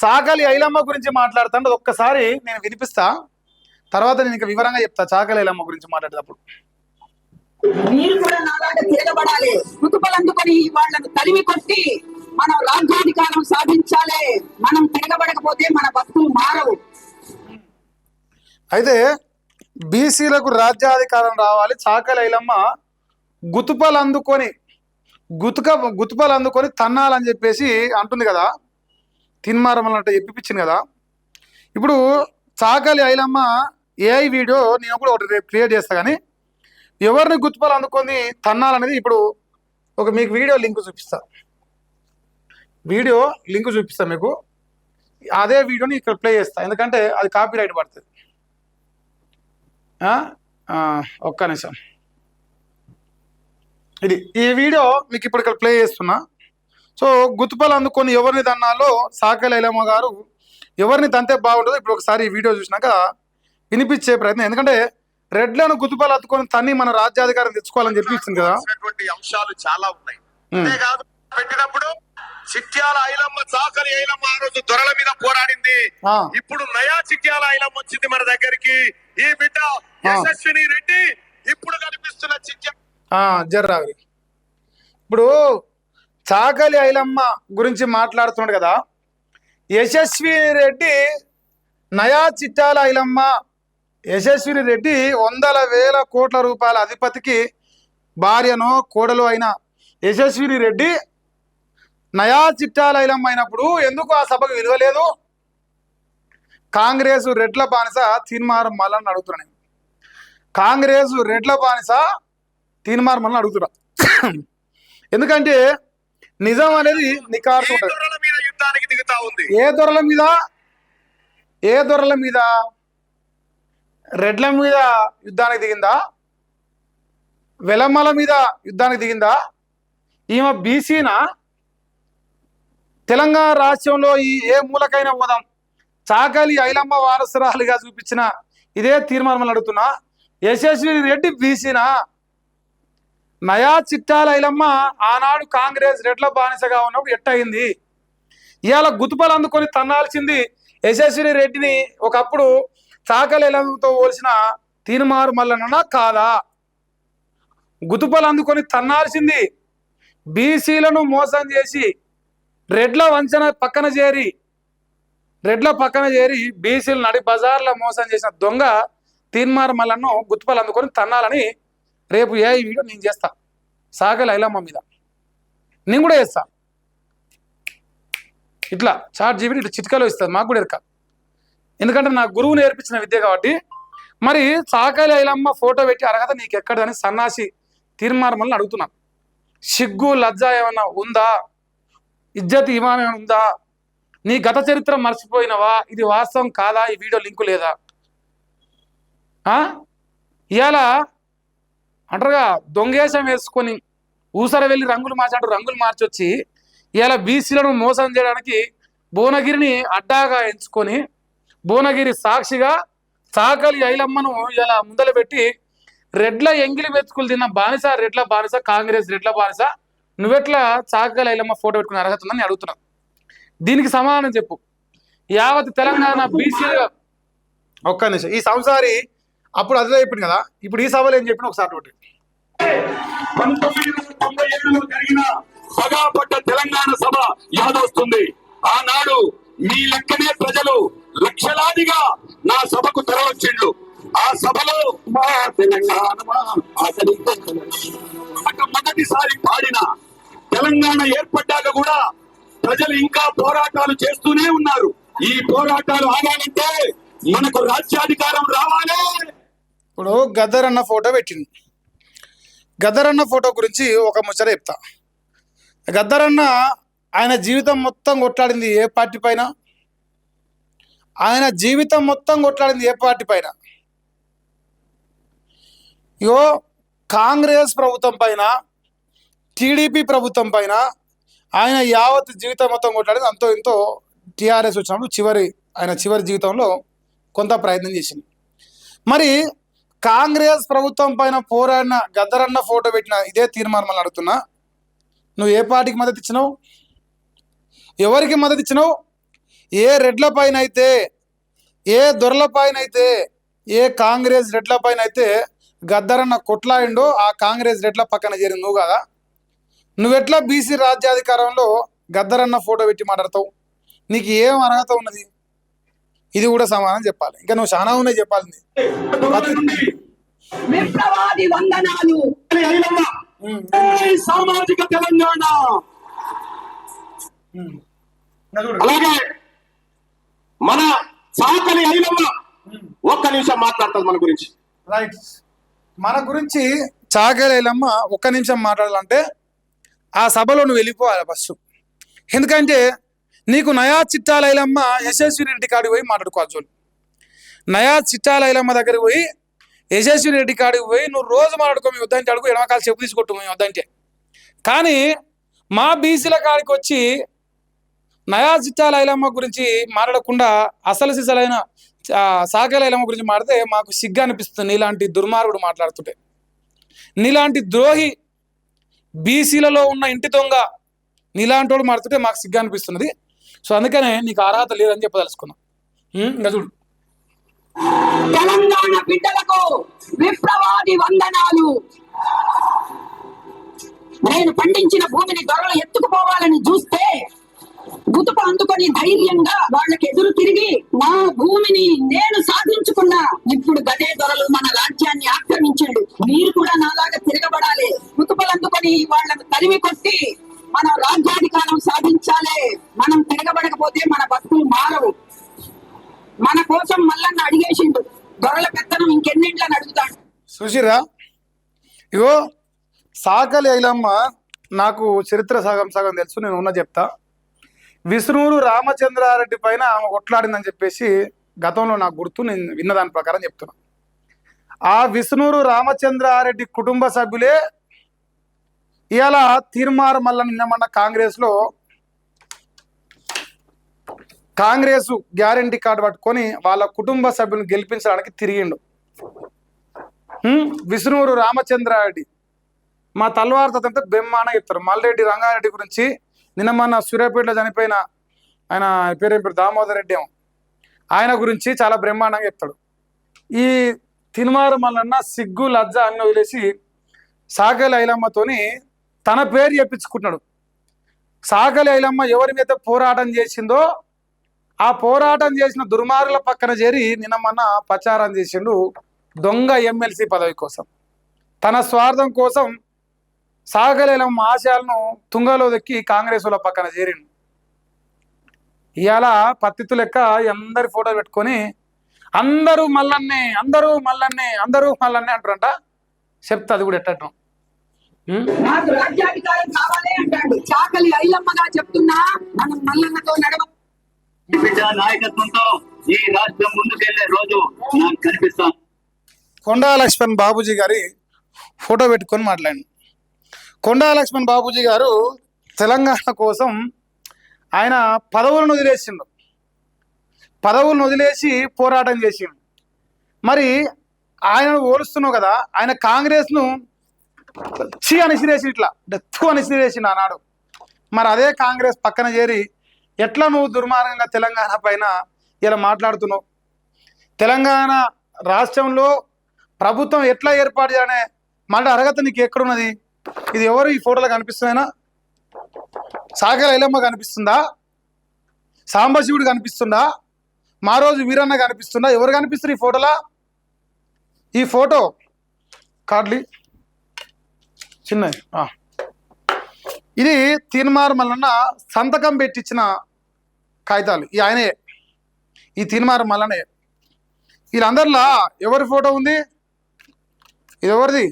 చాకలి ఐలమ్మ గురించి మాట్లాడుతాంటే ఒక్కసారి నేను వినిపిస్తా, తర్వాత నేను ఇంకా వివరంగా చెప్తా చాకలి ఐలమ్మ గురించి మాట్లాడేటప్పుడు. మీరు కూడా నాలాగా తిరగబడాలి, కుతుపలు అందుకొని వాళ్ళను తరిమి కొట్టి మనం రాజ్యాధికారం సాధించాలి. మనం తిరగబడకపోతే మన బతుకులు మారవు. అయితే బీసీలకు రాజ్యాధికారం రావాలి, చాకలి ఐలమ్మ గుతుపలు అందుకొని తన్నాలని చెప్పేసి అంటుంది కదా, తిన్మారమన్నట్టు చెప్పిపించింది కదా. ఇప్పుడు చాకలి ఐలమ్మ ఏఐ వీడియో నేను కూడా ఒకటి రేపు క్రియేట్ చేస్తా, కానీ ఎవరిని గుతుపలు అందుకొని తన్నాలనేది ఇప్పుడు ఒక మీకు వీడియో లింక్ చూపిస్తా, మీకు అదే వీడియోని ఇక్కడ ప్లే చేస్తా, ఎందుకంటే అది కాపీ రైట్ పడుతుంది. ఒక్క నిమిషం, ఈ వీడియో మీకు ఇప్పుడు ఇక్కడ ప్లే చేస్తున్నా. సో గుతుపలు అందుకొని ఎవరిని తన్నాలో చాకలి ఐలమ్మ గారు ఎవరిని తంతే బాగుంటుందో ఇప్పుడు ఒకసారి ఈ వీడియో చూసినాక వినిపించే ప్రయత్నం, ఎందుకంటే రెడ్లను గుతుపలు అత్తుకొని తన్ని మన రాజ్యాధికారం తెచ్చుకోవాలని చెప్పి ఇచ్చింది కదా. అంశాలు చాలా ఉన్నాయి. పెట్టినప్పుడు చిట్యాల ఐలమ్మ, చాకలి ఐలమ్మ ఆ రోజు దొరల మీద పోరాడింది. ఇప్పుడు నయా చిట్యాల ఐలమ్మ వచ్చింది మన దగ్గరికి. ఈ బిడ్డ యశస్విని రెడ్డి ఇప్పుడు కనిపిస్తున్న జర్రావి. ఇప్పుడు చాకలి ఐలమ్మ గురించి మాట్లాడుతున్నాడు కదా, యశస్విని రెడ్డి నయా చిట్యాల ఐలమ్మ, యశస్విని రెడ్డి వందల వేల కోట్ల రూపాయల అధిపతికి భార్యనో కోడలు అయిన యశస్విని రెడ్డి నయా చిట్యాల ఐలమ్మ అయినప్పుడు ఎందుకు ఆ సభకు విలువలేదు? కాంగ్రెస్ రెడ్ల బానిస తీన్మార్ మల్లన్న అడుగుతున్నాను. కాంగ్రెస్ రెడ్ల బానిస తీన్మార్ మల్లన్న అడుగుతున్నా, ఎందుకంటే నిజం అనేది నికార్సు ఉంటుంది. ఏ దొరల మీద రెడ్ల మీద యుద్ధానికి దిగిందా? వెలమ్మల మీద యుద్ధానికి దిగిందా? ఈమె బీసీనా? తెలంగాణ రాష్ట్రంలో ఏ మూలకైనా పోదాం, చాకలి ఐలమ్మ వారసురాలుగా చూపించిన ఇదే తీర్మానం అడుగుతున్నా, యశస్విని రెడ్డి బీసీనా? నయా చిట్యాల ఐలమ్మ ఆనాడు కాంగ్రెస్ రెడ్ల బానిసగా ఉన్నప్పుడు ఎట్టయింది? ఇవాళ గుతుపలు అందుకొని తన్నాల్సింది యశస్విని రెడ్డిని ఒకప్పుడు చాకలి ఐలమ్మతో పోల్చిన తీన్మార్ మల్లన్న కాదా? గుతుపలు అందుకొని తన్నాల్సింది బీసీలను మోసం చేసి రెడ్ల పక్కన చేరి బీసీలు నడి బజార్లో మోసం చేసిన దొంగ తీన్మార్ మల్లన్ను గుతుపలు అందుకొని తన్నాలని రేపు ఏ వీడియో నేను చేస్తా చాకలి ఐలమ్మ మీద, నేను కూడా చేస్తా. ఇట్లా చాట్ జీబీ ఇట్లా చిట్కాలో ఇస్తుంది, మాకు కూడా ఎరక, ఎందుకంటే నా గురువు నేర్పించిన విద్య కాబట్టి. మరి చాకలి ఐలమ్మ ఫోటో పెట్టి అర్హత నీకు ఎక్కడదని సన్నాసి తీన్మార్ మల్లన్న అడుగుతున్నా. సిగ్గు లజ్జ ఏమన్నా ఉందా? ఇజ్జత్ ఇమాన్ ఏమైనా ఉందా? నీ గత చరిత్ర మర్చిపోయినవా? ఇది వాస్తవం కాదా? ఈ వీడియో లింకు లేదా? ఇవాళ అంటారుగా దొంగేశం వేసుకొని ఊసర వెళ్ళి రంగులు మార్చొచ్చి ఇవాళ బీసీలను మోసం చేయడానికి భువనగిరిని అడ్డాగా ఎంచుకొని భువనగిరి సాక్షిగా చాకలి ఐలమ్మను ఇలా ముందల పెట్టి రెడ్ల ఎంగిలి వెతుకులు తిన్న బానిస, రెడ్ల బానిస, కాంగ్రెస్ రెడ్ల బానిస, నువ్వెట్లా చాకలి ఐలమ్మ ఫోటో పెట్టుకునే అర్హత ఉందని అడుగుతున్నా. దీనికి సమాధానం చెప్పు. యావత్ తెలంగాణ బీసీలుగా ఒక్క నిమిషం, ఈ సంసారి అప్పుడు అదే చెప్పింది కదా, ఇప్పుడు ఈ సభలో ఏం చెప్పిన ఒకసారి ఒకటి. 1997లో జరిగిన సగాపడ్డ తెలంగాణ సభ యాదొస్తుంది. ఆనాడు మీ లెక్కనే ప్రజలు లక్షలాదిగా నా సభకు తరలించిండ్రు. ఆ సభలో మా తెలంగాణ మొదటిసారి పాడిన తెలంగాణ ఏర్పడ్డాక కూడా ప్రజలు ఇంకా పోరాటాలు చేస్తూనే ఉన్నారు. ఈ పోరాటాలు ఆగాలంటే మనకు రాజ్యాధికారం రావాలి. ఇప్పుడు గద్దరన్న ఫోటో పెట్టింది. గద్దరన్న ఫోటో గురించి ఒక ముచ్చట చెప్తా. గద్దరన్న ఆయన జీవితం మొత్తం కొట్లాడింది ఏ పార్టీ పైన? ఇగో కాంగ్రెస్ ప్రభుత్వం పైన, టీడీపీ ప్రభుత్వం పైన ఆయన యావత్ జీవితం మొత్తం కొట్లాడింది. అంతో ఇంతో టీఆర్ఎస్ వచ్చినప్పుడు చివరి జీవితంలో కొంత ప్రయత్నం చేసింది. మరి కాంగ్రెస్ ప్రభుత్వం పైన పోరాడిన గద్దరన్న ఫోటో పెట్టిన ఇదే తీర్మానం అడుగుతున్నా, నువ్వు ఏ పార్టీకి మద్దతు ఇచ్చినావు? ఎవరికి మద్దతు ఇచ్చినావు? ఏ రెడ్ల పైన అయితే, ఏ దొరల పైన అయితే, ఏ కాంగ్రెస్ రెడ్ల పైన అయితే గద్దరన్న కొట్లాయిండో ఆ కాంగ్రెస్ రెడ్ల పక్కన చేరి నువ్వు కదా. నువ్వెట్లా బీసీ రాజ్యాధికారంలో గద్దరన్న ఫోటో పెట్టి మాట్లాడతావు? నీకు ఏం అర్హత ఉన్నది? ఇది కూడా సమాధానం చెప్పాలి. ఇంకా నువ్వు చాలా ఉన్నాయి చెప్పాలి. విప్లవాది వందనాలు. సామాజిక తెలంగాణ. అలాగే మన సాకలి ఐలమ్మ ఒక్క నిమిషం మాట్లాడుతుంది మన గురించి. రైట్, మన గురించి చాకలి ఐలమ్మ ఒక్క నిమిషం మాట్లాడాలంటే ఆ సభలో నువ్వు వెళ్ళిపోవాలి ఫస్ట్. ఎందుకంటే నీకు నయా చిట్టాల ఐలమ్మ యశస్వి రెడ్డి కాడికి పోయి మాట్లాడుకోవచ్చు. నయా చిట్టాల ఐలమ్మ దగ్గరికి పోయి యశస్వి రెడ్డి కాడికి పోయి నువ్వు రోజు మాట్లాడుకో, మీ వద్దంటే అడుగు, ఎడమకాలు చెప్పు తీసుకొట్టు మీ వద్దంటే. కానీ మా బీసీల కాడికి వచ్చి నయా చిట్టాల ఐలమ్మ గురించి మాట్లాడకుండా అసలు సిసలైన సాకలి ఐలమ్మ గురించి మాట్లాడితే మాకు సిగ్గు అనిపిస్తుంది. నీలాంటి దుర్మార్గుడు మాట్లాడుతుంటే, నీలాంటి ద్రోహి, బీసీలలో ఉన్న ఇంటి దొంగ నీలాంటి వాడు మాడుతుంటే మాకు సిగ్గు అనిపిస్తున్నది. సో అందుకనే నీకు అర్హత లేదని చెప్పదలుచుకున్నాం. ఇంకా చూడు, తెలంగాణ బిడ్డలకు విప్లవాది వందనాలు. నేను పండించిన భూమిని దొరలు ఎత్తుకుపోవాలని చూస్తే గుతుప అందుకొని ధైర్యంగా వాళ్ళకి ఎదురు తిరిగి నా భూమిని నేను సాధించుకున్నా. ఇప్పుడు గదే దొరలు మన రాజ్యాన్ని ఆక్రమించాడు. మీరు కూడా నాలాగా తిరగబడాలి. గుతుపలు అందుకొని వాళ్ళను తరిమి కొట్టి మనం రాజ్యాధికారం సాధించాలి. మనం తిరగబడకపోతే మన బతుకులు మారవు. మన కోసం మల్లన్న అడిగేసిండు, దొరల పెత్తనం ఇంకెన్నింట్లని అడుగుతాడు. సుశీరా, ఇగో సాకలి ఐలమ్మ నాకు చరిత్ర సగం సగం తెలుసు, నేను ఉన్న చెప్తా. విష్ణూరు రామచంద్రారెడ్డి పైన ఆమె కొట్లాడిందని చెప్పేసి గతంలో నాకు గుర్తు, నేను విన్న దాని ప్రకారం చెప్తున్నా. ఆ విష్ణూరు రామచంద్రారెడ్డి కుటుంబ సభ్యులే ఇవాళ తీర్మార్ మల్ల నిన్నమన్న కాంగ్రెస్ గ్యారంటీ కార్డు పట్టుకొని వాళ్ళ కుటుంబ సభ్యులను గెలిపించడానికి తిరిగిండు. విష్ణూరు రామచంద్రారెడ్డి మా తల్వార్ తంటే బ్రహ్మాండంగా చెప్తారు. మల్రెడ్డి రంగారెడ్డి గురించి నిన్న మన సూర్యాపేటలో చనిపోయిన ఆయన పేరేం పేరు దామోదర్ రెడ్డి ఏమో, ఆయన గురించి చాలా బ్రహ్మాండంగా చెప్తాడు. ఈ తిన్మారు మల్లన్న సిగ్గు లజ్జ అన్ని వదిలేసి సాకలి ఐలమ్మతోని తన పేరు చెప్పించుకుంటున్నాడు. సాకలి ఐలమ్మ ఎవరి మీద పోరాటం చేసిందో ఆ పోరాటం చేసిన దుర్మార్గుల పక్కన చేరి నిన్న మన ప్రచారం చేసిండు దొంగ ఎమ్మెల్సీ పదవి కోసం. తన స్వార్థం కోసం సాకలి ఐలమ్మ ఆశయాలను తుంగలో దెక్కి కాంగ్రెస్ వాళ్ళ పక్కన చేరిండు. ఇవాళ పత్తిత్తు లెక్క అందరి ఫోటో పెట్టుకొని అందరూ మల్లన్నే అంటారంట. చెప్తా అది కూడా ఎట్టడం. నాకు రాజ్యాధికారం కావాలి అంటాడు. చాకలి ఐలమ్మగా చెప్తున్నా, మనం మల్లన్నతో నడవ నాయకత్వంతో ఈ రాష్ట్రం ముందుకెళ్లే రోజు నాకు కనిపిస్తాం. కొండా లక్ష్మణ్ బాబూజీ గారి ఫోటో పెట్టుకొని మాట్లాడి. కొండా లక్ష్మణ్ బాబూజీ గారు తెలంగాణ కోసం ఆయన పదవులను వదిలేసి పోరాటం చేసిండు. మరి ఆయనను ఓలుస్తున్నావు కదా, ఆయన కాంగ్రెస్ను చీ అనిసిరేసి ఇట్లా డెత్తు అనిసిరేసిండు ఆనాడు. మరి అదే కాంగ్రెస్ పక్కన చేరి ఎట్లా నువ్వు దుర్మార్గంగా తెలంగాణ పైన ఇలా మాట్లాడుతున్నావు? తెలంగాణ రాష్ట్రంలో ప్రభుత్వం ఎట్లా ఏర్పాటు చేయాలనే మాట అర్హత నీకు ఎక్కడున్నది? ఇది ఎవరు ఈ ఫోటోలో కనిపిస్తుందైనా? సాకలి ఐలమ్మ కనిపిస్తుందా? సాంబశివుడు కనిపిస్తుందా? మా రోజు వీరన్న కనిపిస్తుందా? ఎవరు కనిపిస్తారు ఈ ఫోటోలా? ఈ ఫోటో కార్డ్లీ చిన్న ఇది తీన్మార్ మల్లన్న సంతకం పెట్టించిన కాగితాలు. ఈ ఆయనే, ఈ తీన్మార్ మల్లనే. వీళ్ళందరిలా ఎవరి ఫోటో ఉంది? ఇది ఎవరిది?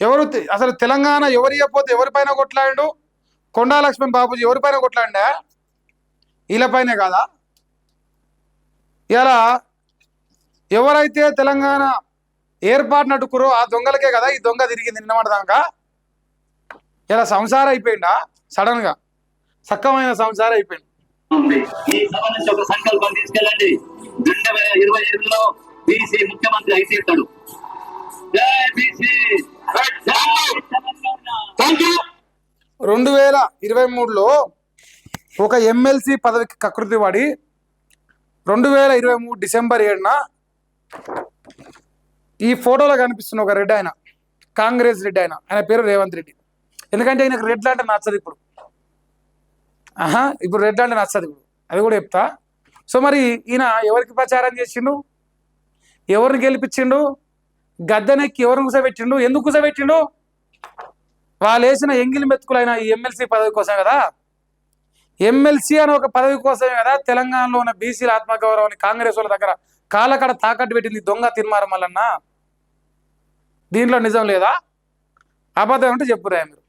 ఎవరు అసలు తెలంగాణ ఎవరు ఇవ్వకపోతే ఎవరిపైన కొట్లాడు? కొండా లక్ష్మణ్ బాబూజీ ఎవరిపైన కొట్లాడా? వీళ్ళపైనే కాదా? ఇలా ఎవరైతే తెలంగాణ ఏర్పాటు నడుకురో ఆ దొంగలకే కదా ఈ దొంగ తిరిగింది నిన్నమాటదాకా. ఇలా సంసారం అయిపోయిందా? సడన్ గా సక్కమైన సంసారం అయిపోయింది. ఈ సభ నుంచి ఒక సంకల్పం తీసుకెళ్ళండి. 2027లో బీసీ ముఖ్యమంత్రి అయితేస్తాడు. 2023లో ఒక ఎమ్మెల్సీ పదవికి కకృతి వాడి 2023 డిసెంబర్ 7న ఈ ఫోటోలో కనిపిస్తున్న ఒక రెడ్డి ఆయన, కాంగ్రెస్ రెడ్డి ఆయన పేరు రేవంత్ రెడ్డి. ఎందుకంటే ఆయనకు రెడ్లు అంటే నచ్చదు ఇప్పుడు. ఇప్పుడు రెడ్లు అంటే నచ్చదు ఇప్పుడు, అది కూడా చెప్తా. సో మరి ఈయన ఎవరికి ప్రచారం చేసిండు, ఎవరిని గెలిపించిండు, గద్దెనెక్కి ఎవరిని కూసబెట్టిండు, ఎందుకు కూసబెట్టిండు? వాళ్ళు వేసిన ఎంగిలి మెతుకులైన ఈ ఎమ్మెల్సీ పదవి కోసం కదా. ఎమ్మెల్సీ అని ఒక పదవి కోసమే కదా తెలంగాణలో ఉన్న బీసీల ఆత్మగౌరవాన్ని కాంగ్రెస్ వాళ్ళ దగ్గర కాళ్ళకడ తాకట్టు పెట్టింది దొంగ తిన్మారం వల్లన్నా. దీంట్లో నిజం లేదా? అబద్ధం అంటే చెప్పురా మీరు.